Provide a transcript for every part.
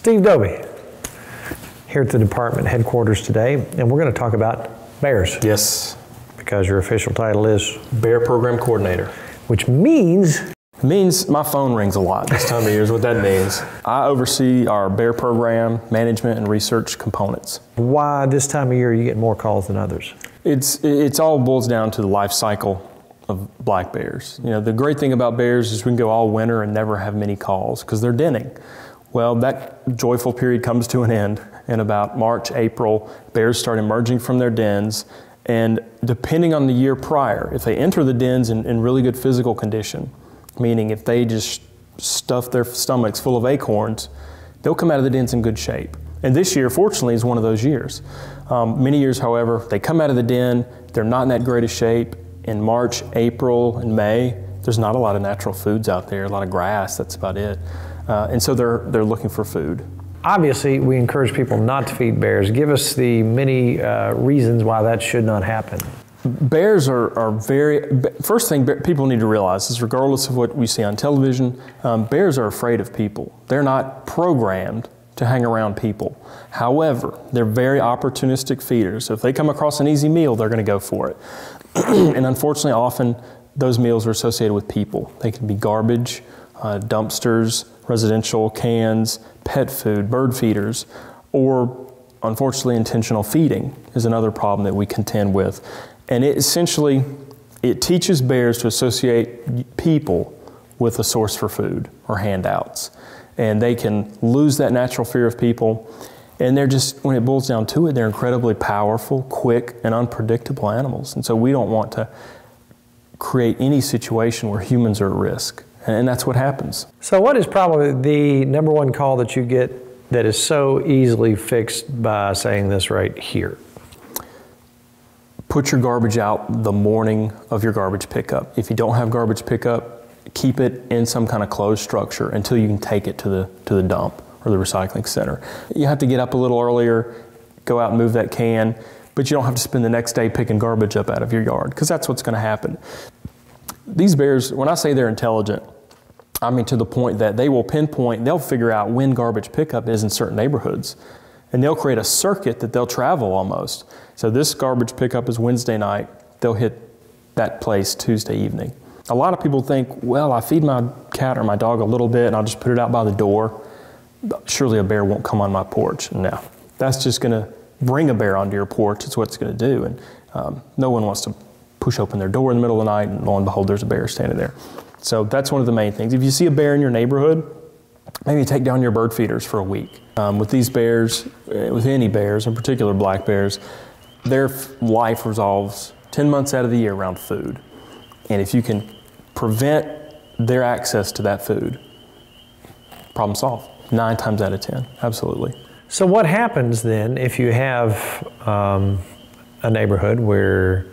Steve Dobey here at the department headquarters today, and we're going to talk about bears. Yes. Because your official title is? Bear Program Coordinator. Which means? Means my phone rings a lot this time of year is what that means. I oversee our bear program management and research components. Why this time of year you get more calls than others? It's all boils down to the life cycle of black bears. You know, the great thing about bears is we can go all winter and never have many calls because they're denning. Well, that joyful period comes to an end in about March, April. Bears start emerging from their dens, and depending on the year prior, if they enter the dens in really good physical condition, meaning if they just stuff their stomachs full of acorns, they'll come out of the dens in good shape. And this year, fortunately, is one of those years. Many years, however, they come out of the den, they're not in that greatest shape. In March, April, and May, there's not a lot of natural foods out there, a lot of grass, that's about it. And so they're looking for food. Obviously, we encourage people not to feed bears. Give us the many reasons why that should not happen. Bears are first thing people need to realize is regardless of what we see on television, bears are afraid of people. They're not programmed to hang around people. However, they're very opportunistic feeders. So if they come across an easy meal, they're going to go for it. And unfortunately, often those meals are associated with people. They can be garbage, dumpsters, residential cans, pet food, bird feeders, or unfortunately intentional feeding is another problem that we contend with. And it teaches bears to associate people with a source for food or handouts. And they can lose that natural fear of people. And they're just, when it boils down to it, they're incredibly powerful, quick, and unpredictable animals. And so we don't want to create any situation where humans are at risk. And that's what happens. So what is probably the number one call that you get that is so easily fixed by saying this right here? Put your garbage out the morning of your garbage pickup. If you don't have garbage pickup, keep it in some kind of closed structure until you can take it to the dump or the recycling center. You have to get up a little earlier, go out and move that can, but you don't have to spend the next day picking garbage up out of your yard, because that's what's going to happen. These bears, when I say they're intelligent, I mean to the point that they will pinpoint, they'll figure out when garbage pickup is in certain neighborhoods. And they'll create a circuit that they'll travel almost. So this garbage pickup is Wednesday night, they'll hit that place Tuesday evening. A lot of people think, well, I feed my cat or my dog a little bit and I'll just put it out by the door. Surely a bear won't come on my porch. No, that's just going to bring a bear onto your porch. It's what it's going to do. And no one wants to push open their door in the middle of the night and lo and behold, there's a bear standing there. So that's one of the main things. If you see a bear in your neighborhood, maybe take down your bird feeders for a week. With these bears, with any bears, in particular black bears, their life revolves 10 months out of the year around food. And if you can prevent their access to that food, problem solved. 9 times out of 10, absolutely. So what happens then if you have a neighborhood where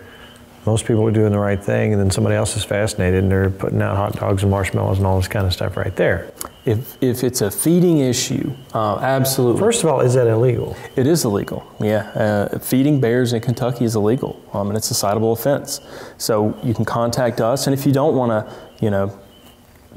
most people are doing the right thing and then somebody else is fascinated and they're putting out hot dogs and marshmallows and all this kind of stuff right there? If it's a feeding issue, absolutely. First of all, is that illegal? It is illegal, yeah. Feeding bears in Kentucky is illegal, and it's a citable offense. So you can contact us, and if you don't want to,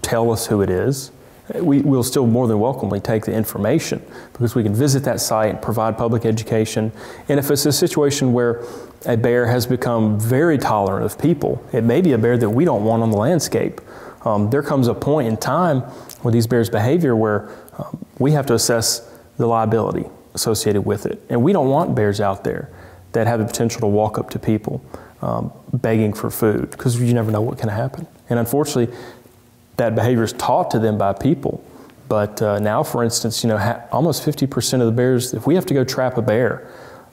tell us who it is, we'll still more than welcomely take the information, because we can visit that site and provide public education. And if it's a situation where a bear has become very tolerant of people, it may be a bear that we don't want on the landscape. There comes a point in time with these bears' behavior where we have to assess the liability associated with it. And we don't want bears out there that have the potential to walk up to people begging for food, because you never know what can happen. And unfortunately, that behavior is taught to them by people. But now, for instance, almost 50% of the bears, if we have to go trap a bear,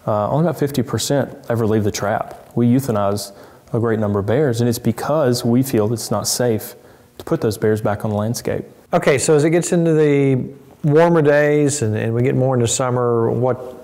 only about 50% ever leave the trap. We euthanize a great number of bears, and it's because we feel it's not safe to put those bears back on the landscape. Okay, so as it gets into the warmer days and we get more into summer, what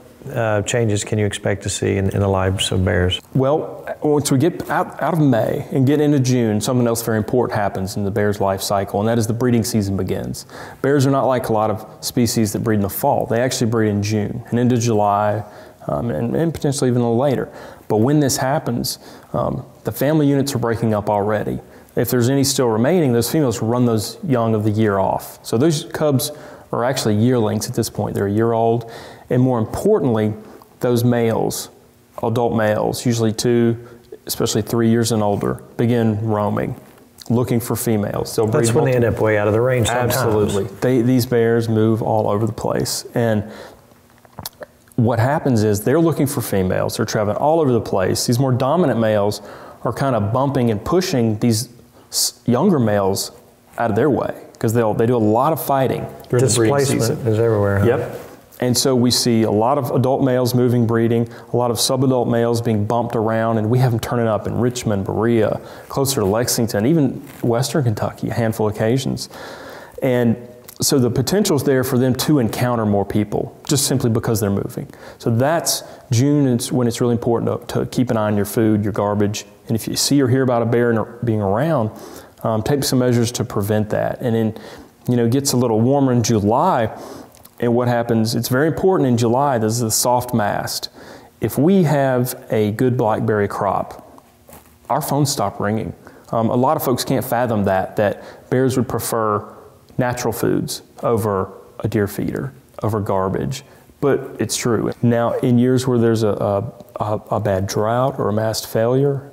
changes can you expect to see in the lives of bears? Well, once we get out of May and get into June, something else very important happens in the bear's life cycle, and that is the breeding season begins. Bears are not like a lot of species that breed in the fall. They actually breed in June and into July, and potentially even a little later. But when this happens, the family units are breaking up already. If there's any still remaining, those females run those young of the year off. So those cubs are actually yearlings at this point. They're a year old. And more importantly, those males, adult males, usually 2, especially 3 years and older, begin roaming, looking for females. That's when they end up way out of the range sometimes. Absolutely. These bears move all over the place. And what happens is they're looking for females. They're traveling all over the place. These more dominant males are kind of bumping and pushing these younger males out of their way because they do a lot of fighting during the breeding season. Displacement is everywhere. Huh? Yep. And so we see a lot of adult males moving, breeding, a lot of subadult males being bumped around, and we have them turning up in Richmond, Berea, closer to Lexington, even Western Kentucky, a handful of occasions. And so the potential is there for them to encounter more people, just simply because they're moving. So that's June is when it's really important to keep an eye on your food, your garbage, and if you see or hear about a bear being around, take some measures to prevent that. And then, it gets a little warmer in July, and what happens, it's very important in July, this is the soft mast. If we have a good blackberry crop, our phones stop ringing. A lot of folks can't fathom that bears would prefer natural foods over a deer feeder, over garbage, but it's true. Now, in years where there's a bad drought or a mast failure,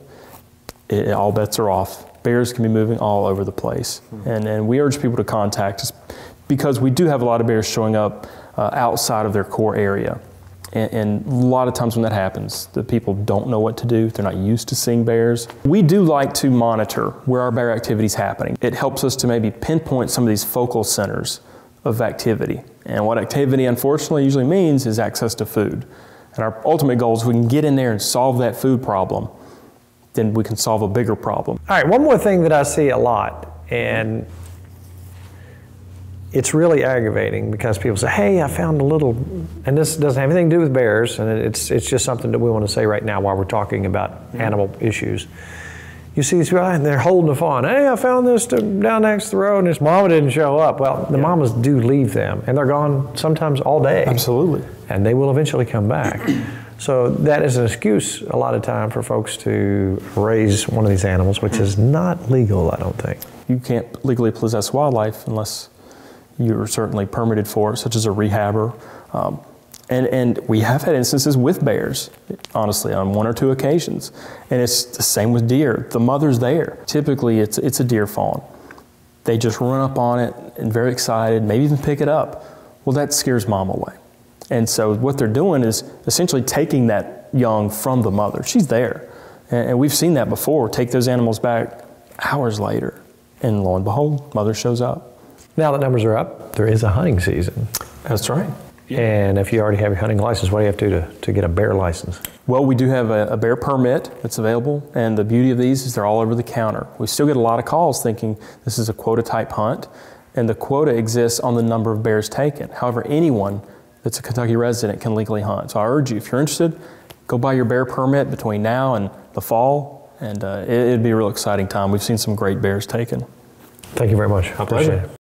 all bets are off. Bears can be moving all over the place. And we urge people to contact us because we do have a lot of bears showing up outside of their core area. And a lot of times when that happens, the people don't know what to do. They're not used to seeing bears. We do like to monitor where our bear activity is happening. It helps us to maybe pinpoint some of these focal centers of activity. And what activity, unfortunately, usually means is access to food. And our ultimate goal is if we can get in there and solve that food problem, then we can solve a bigger problem. All right, one more thing that I see a lot, and it's really aggravating because people say, hey, I found a little, and this doesn't have anything to do with bears, and it's just something that we want to say right now while we're talking about animal issues. You see these people, and they're holding the fawn. Hey, I found this down next to the road, and his mama didn't show up. Well, the mamas do leave them, and they're gone sometimes all day. Absolutely. And they will eventually come back. So that is an excuse a lot of time for folks to raise one of these animals, which is not legal, I don't think. You can't legally possess wildlife unless you're certainly permitted for it, such as a rehabber. And we have had instances with bears, honestly, on 1 or 2 occasions. And it's the same with deer. The mother's there. Typically, it's a deer fawn. They just run up on it and very excited, maybe even pick it up. Well, that scares mom away. And so what they're doing is essentially taking that young from the mother. She's there. And we've seen that before. Take those animals back hours later. And lo and behold, mother shows up. Now that numbers are up, there is a hunting season. That's right. And if you already have your hunting license, what do you have to do to get a bear license? Well, we do have a bear permit that's available, and the beauty of these is they're all over the counter. We still get a lot of calls thinking this is a quota type hunt, and the quota exists on the number of bears taken. However, anyone that's a Kentucky resident can legally hunt. So I urge you, if you're interested, go buy your bear permit between now and the fall, and it'd be a real exciting time. We've seen some great bears taken. Thank you very much. My pleasure. Appreciate it.